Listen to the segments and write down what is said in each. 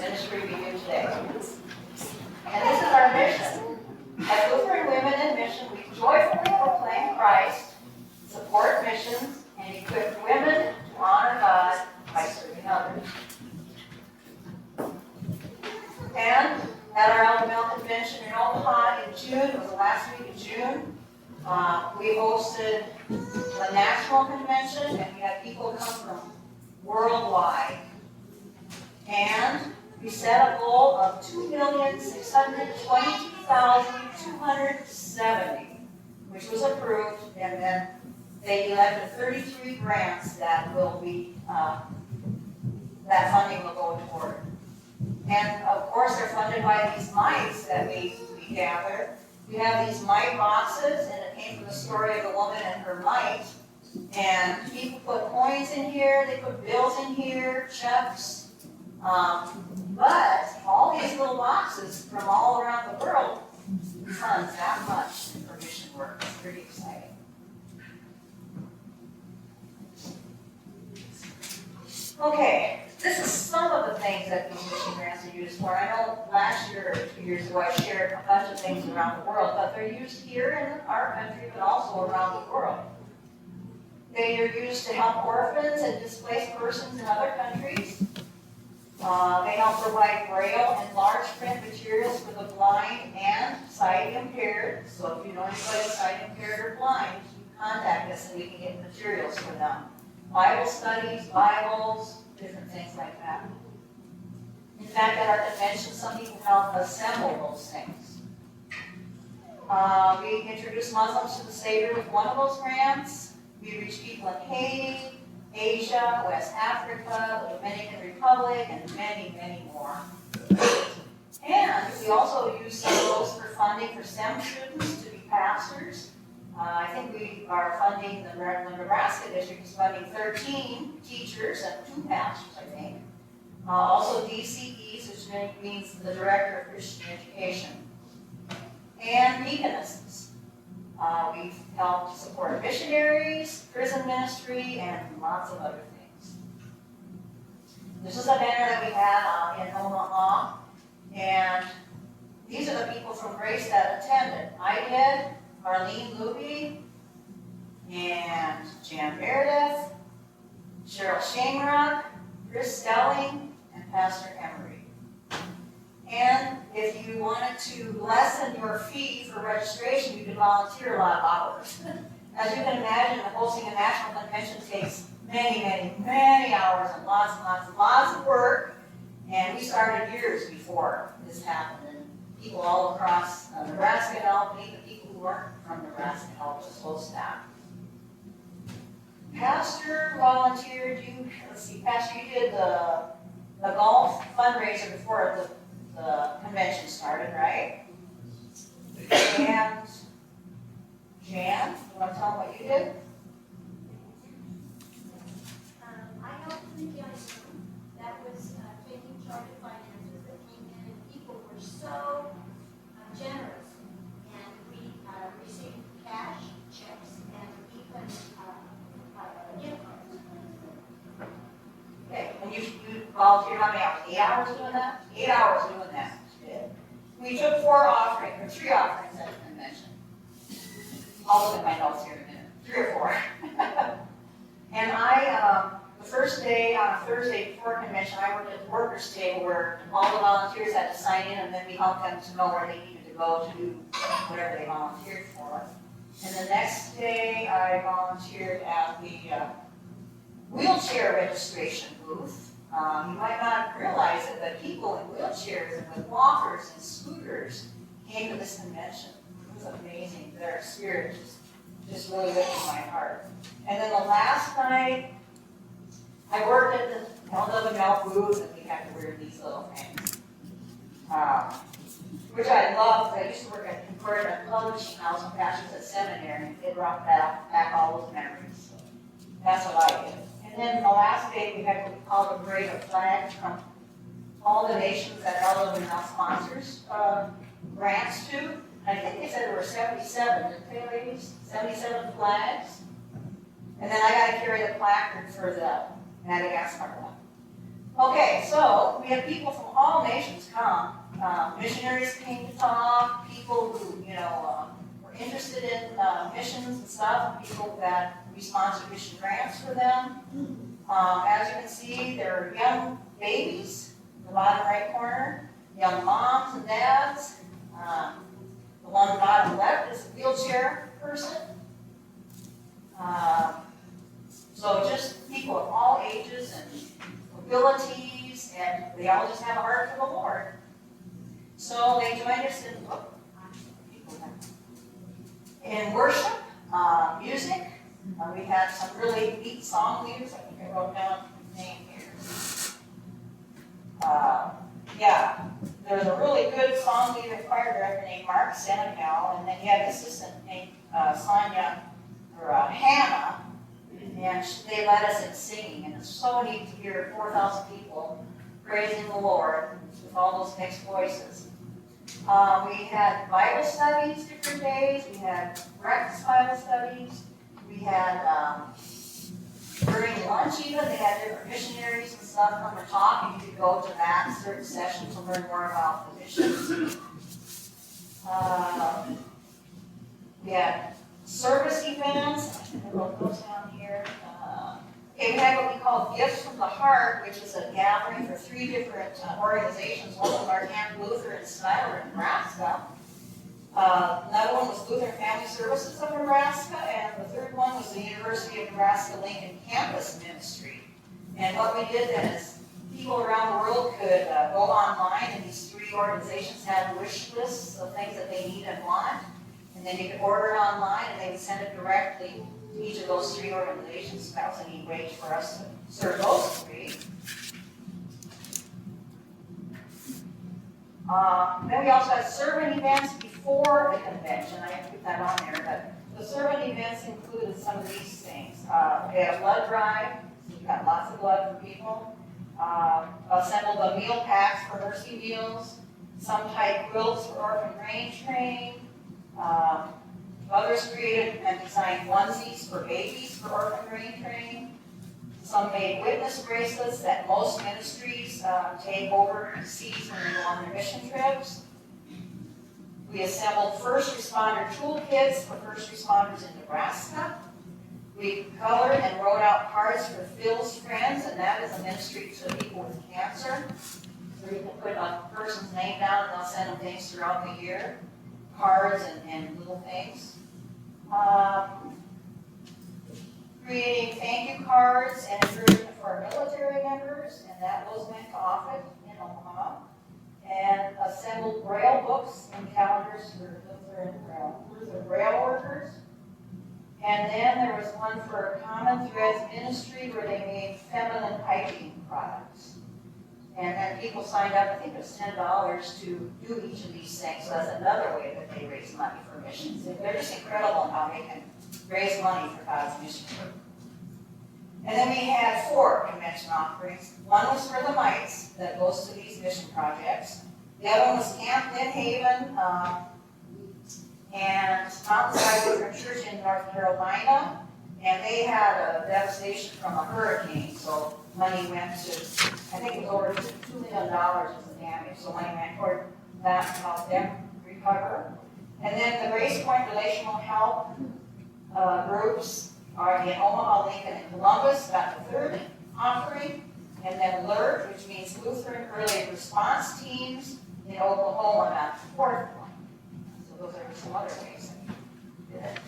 ministry we do today. And this is our mission. As Lutheran Women in Mission, we joyfully proclaim Christ, support missions, and equip women to honor God by serving others. And at our LWML convention in Omaha in June, it was the last week of June, we hosted the national convention, and we had people come from worldwide. And we set a goal of 2,622,270, which was approved, and then they elected 33 grants that will be, that funding will go toward. And of course, they're funded by these mites that we gather. We have these mite boxes, and it came from the story of the woman and her mite. And people put coins in here, they put bills in here, checks. But all these little boxes from all around the world fund that much for mission work. It's pretty exciting. Okay, this is some of the things that these mission grants are used for. I know last year or 2 years ago I shared a bunch of things around the world, but they're used here in our country, but also around the world. They are used to help orphans and displaced persons in other countries. They help provide braille and large print materials for the blind and sight impaired. So if you know anybody sight impaired or blind, you contact us and we can get materials for them. Bible studies, Bibles, different things like that. In fact, at our convention, some people help assemble those things. We introduced Muslims to the Savior with one of those grants. We reach people in Haiti, Asia, West Africa, the Dominican Republic, and many, many more. And we also use some of those for funding for STEM students to be pastors. I think we are funding, the Nebraska district is funding 13 teachers and 2 pastors, I think. Also DCEs, which means the Director of Christian Education. And deaconesses. We've helped support missionaries, prison ministry, and lots of other things. This is a banner that we had in Omaha, and these are the people from Grace that attended. I did, Marlene Luby, and Jan Meredith, Cheryl Shamrock, Chris Stelling, and Pastor Emery. And if you wanted to lessen your fee for registration, you could volunteer a lot of hours. As you can imagine, hosting a national convention takes many, many, many hours and lots of work. And we started years before this happened. And people all across Nebraska helped, and even people who weren't from Nebraska helped us host that. Pastor volunteered, Pastor, you did the golf fundraiser before the convention started, right? And Jan, you want to tell them what you did? I helped in the young room. That was taking charge of finances that came in, and people were so generous. And we received cash, checks, and even gift cards. Okay, and you volunteered how many hours? 8 hours doing that? 8 hours doing that. We took 3 offerings at the convention. I'll look at my notes here in a minute. 3 or 4. And the first day, on a Thursday before convention, I worked at the workers' table where all the volunteers had to sign in, and then we helped them to know where they needed to go to do whatever they volunteered for. And the next day, I volunteered at the wheelchair registration booth. You might not realize it, but people in wheelchairs and with walkers and scooters came to this convention. It was amazing. Their spirit just really lifted my heart. And then the last night, I worked at the LWML booth, and we had to wear these little things, which I loved. I used to work at Concordia Publishing House and pastors at seminary, and it brought back all those memories. So that's what I did. And then the last day, we had what we called a parade of flags from all the nations that LWML sponsors grants to. I think they said there were 77, didn't they, ladies? 77 flags. And then I got to carry the placard for the Madagascar one. Okay, so we have people from all nations come. Missionaries came to talk, people who, were interested in missions and stuff, people that we sponsored mission grants for them. As you can see, there are young babies, in the bottom right corner, young moms and dads. The one on the bottom left is a wheelchair person. So just people of all ages and abilities, and they all just have a heart for the Lord. So they joined us in worship, music. We had some really neat song leaders. I think I wrote down his name here. There's a really good song leader and choir director named Mark Senecal, and then you have an assistant named Hannah, and they led us in singing, and it's so neat to hear 4,000 people praising the Lord with all those mixed voices. We had Bible studies different days, we had breakfast Bible studies, we had, during lunch even, they had different missionaries and stuff come and talk, and you could go to that certain session to learn more about the missions. We had service events, I wrote those down here. We had what we call Gifts from the Heart, which is a gathering for 3 different organizations. One of them are Camp Luther in Skyler, Nebraska. Another one was Lutheran Family Services of Nebraska, and the third one was the University of Nebraska-Lincoln Campus Ministry. And what we did then is people around the world could go online, and these 3 organizations had wish lists of things that they need and want. And then you could order it online, and they would send it directly to each of those 3 organizations. That was a neat way for us to serve those 3. Then we also had servant events before the convention. I didn't put that on there, but the servant events included some of these things. We had a blood drive, so we got lots of blood for people. Assembled the meal packs for mercy meals, some type quilts for orphan range train. Others created and designed onesies for babies for orphan range train. Some made witness bracelets that most ministries take overseas when they go on their mission trips. We assembled first responder toolkits for first responders in Nebraska. We colored and wrote out cards for Phil's Friends, and that is a ministry to people with cancer. So you can put a person's name down and they'll send them things throughout the year, cards and little things. Creating thank you cards and encouragement for our military members, and that was went to Offutt in Omaha. And assembled Braille books and calendars for Lutheran Braille workers. And then there was one for Common Threads Ministry where they made feminine piping products. And then people signed up, I think it was $10 to do each of these things. So that's another way that they raise money for missions. They're just incredible in how they can raise money for God's mission work. And then we had 4 convention offerings. One was for the mites that goes to these mission projects. The other one was Camp Lynn Haven and Mountainside Lutheran Church in North Carolina. And they had a devastation from a hurricane, so money went to, I think it was over $2 million was the damage, so money went toward that to help them recover. And then the Grace Point Relational Help groups are in Omaha, Lincoln, and Columbus, got the 3rd offering. And then LERT, which means Lutheran Early Response Teams in Oklahoma, got the 4th one. So those are some other ways that we did it.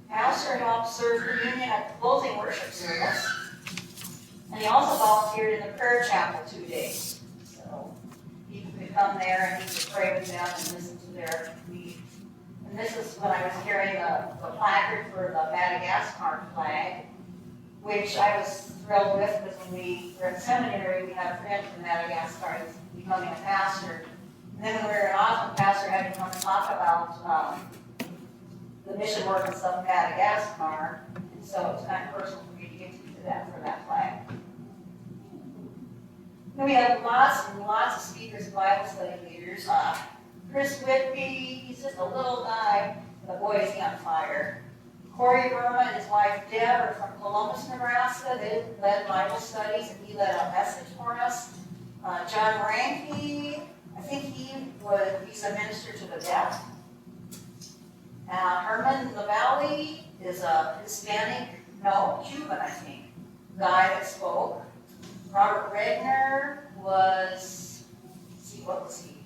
Pastor helped serve communion at the closing worship service. And he also volunteered in the prayer chapel 2 days. So people could come there and he could pray with them and listen to their need. And this is when I was carrying the placard for the Madagascar flag, which I was thrilled with because when we were in seminary, we had a friend from Madagascar who was becoming a pastor. And then when we were in Oslo, the pastor had to come and talk about the mission work and stuff in Madagascar. And so it was kind of personal for me to get to do that for that flag. Then we had lots and lots of speakers and Bible study leaders. Chris Whitby, he's just a little guy, but boy is he on fire. Corey Burma and his wife Deb are from Columbus, Nebraska. They led Bible studies and he led a message for us. John Ranke, I think he's a minister to the deaf. Herman Lavallee is a Cuban, I think, guy that spoke. Robert Regner was, what was he?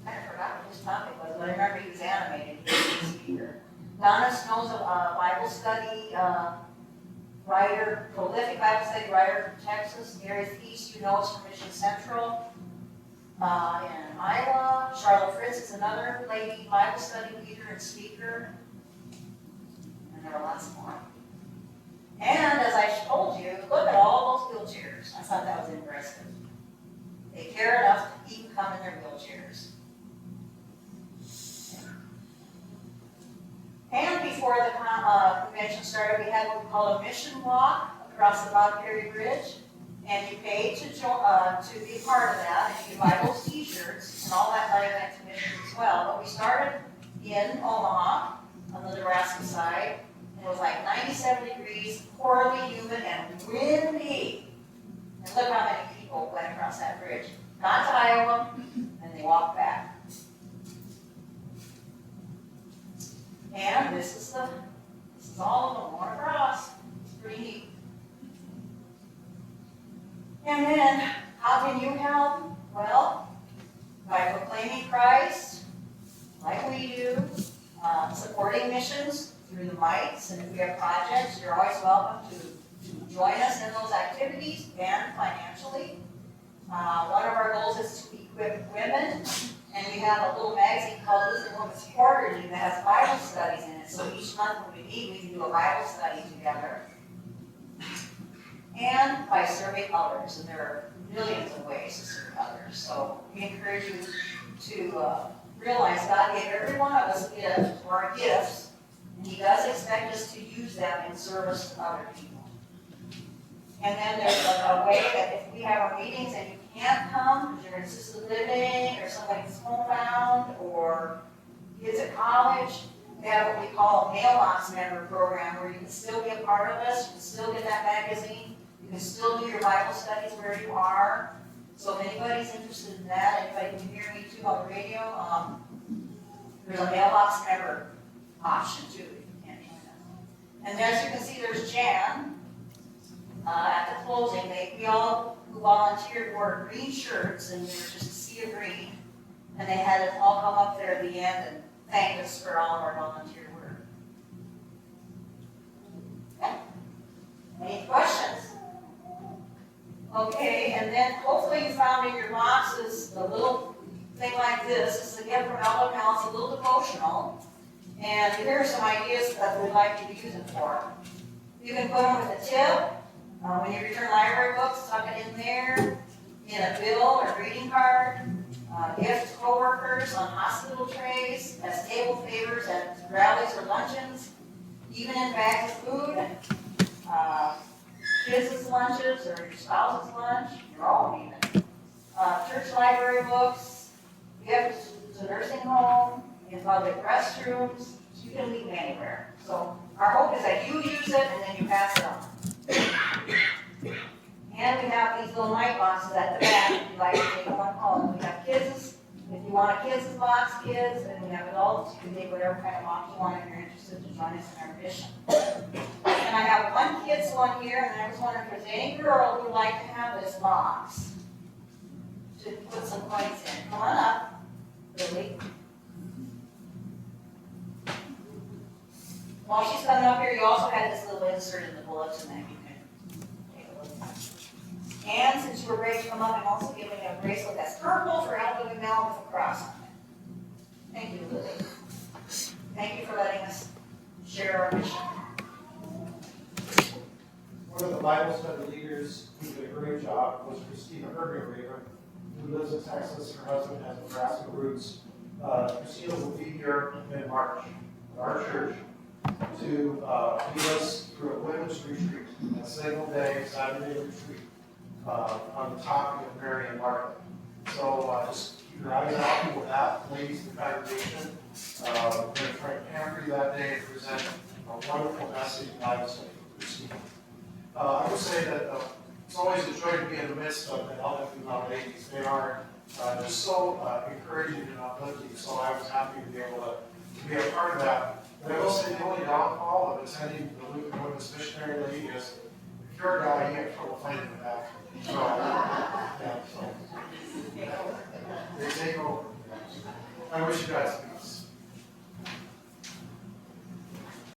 I forgot what his topic was, but I remember he was animated. He was a speaker. Donna Snow's a Bible study writer, prolific Bible study writer from Texas. Gary Feast, us from Mission Central in Iowa. Charlotte Fritz is another lady Bible study leader and speaker. And there are lots more. And as I told you, look at all those wheelchairs. I thought that was impressive. They care enough to even come in their wheelchairs. And before the convention started, we had what we call a mission walk across the Bob Perry Bridge. And you paid to be a part of that, and you could buy those t-shirts, and all that money went to missions as well. But we started in Omaha, on the Nebraska side, and it was like 97 degrees, poorly humid, and windy. And look how many people went across that bridge. Got to Iowa, and they walked back. And this is all of them going across. It's pretty neat. And then, how can you help? Well, by proclaiming Christ, like we do, supporting missions through the mites, and if we have projects, you're always welcome to join us in those activities and financially. One of our goals is to equip women, and we have a little magazine called Lutheran Women's Quarterly that has Bible studies in it. So each month when we meet, we can do a Bible study together. And by serving others, and there are millions of ways to serve others. So we encourage you to realize God gave every one of us a gift, or gifts, and He does expect us to use them in service to other people. And then there's a way that if we have our meetings and you can't come because you're in assisted living, or somebody's homebound, or kids at college, we have what we call a mailbox member program where you can still be a part of us, you can still get that magazine, you can still do your Bible studies where you are. So if anybody's interested in that, anybody can hear me too on the radio, there's a mailbox member option too, if you can't join us. And as you can see, there's Jan. At the closing, we all who volunteered wore green shirts, and they were just a sea of green. And they had us all come up there at the end and thank us for all of our volunteer work. Okay. Any questions? Okay, and then hopefully you found in your boxes a little thing like this. This is again from LWML. It's a little devotional. And here are some ideas that we'd like you to use it for. You can put them with a tip. When you return library books, tuck it in there, in a bill or greeting card, gift to coworkers on hospital trays, as table favors at rallies or luncheons, even in bags of food, kids' lunches or your spouse's lunch, your own even. Church library books, gifts to nursing home, in public restrooms, you can leave them anywhere. So our hope is that you use it and then you pass it on. And we have these little mite boxes at the back if you'd like to take one home. We have kids, if you want a kids' box, kids, and we have adults. You can take whatever kind of box you want if you're interested to join us in our mission. And I have one kids one here, and I was wondering if there's any girl who would like to have this box to put some coins in. Come on up, Lily. While she's coming up here, you also had this little insert in the bulletin that you can take a look at. And since you were ready to come up, I'm also giving you a bracelet that's purple for LWML with a cross on it. Thank you, Lily. Thank you for letting us share our mission. One of the Bible study leaders who did a great job was Christina Herger, who lives in Texas. Her husband has Nebraska roots. Christina will be here in March at our church to lead us through a women's retreat, a single day, Saturday retreat on the topic of Mary and Martha. So just keep your eyes out for that, ladies in the congregation. We're going to try and pamper you that day and present a wonderful message Bible study for Christine. I would say that it's always a joy to be in the midst of the LWML ladies. They are just so encouraging and uplifting, so I was happy to be able to be a part of that. But I will say the only downfall of attending the Lutheran Women's Missionary League is if you're a guy, you have trouble finding the bathroom. So, yeah, so they take over. I wish you guys peace.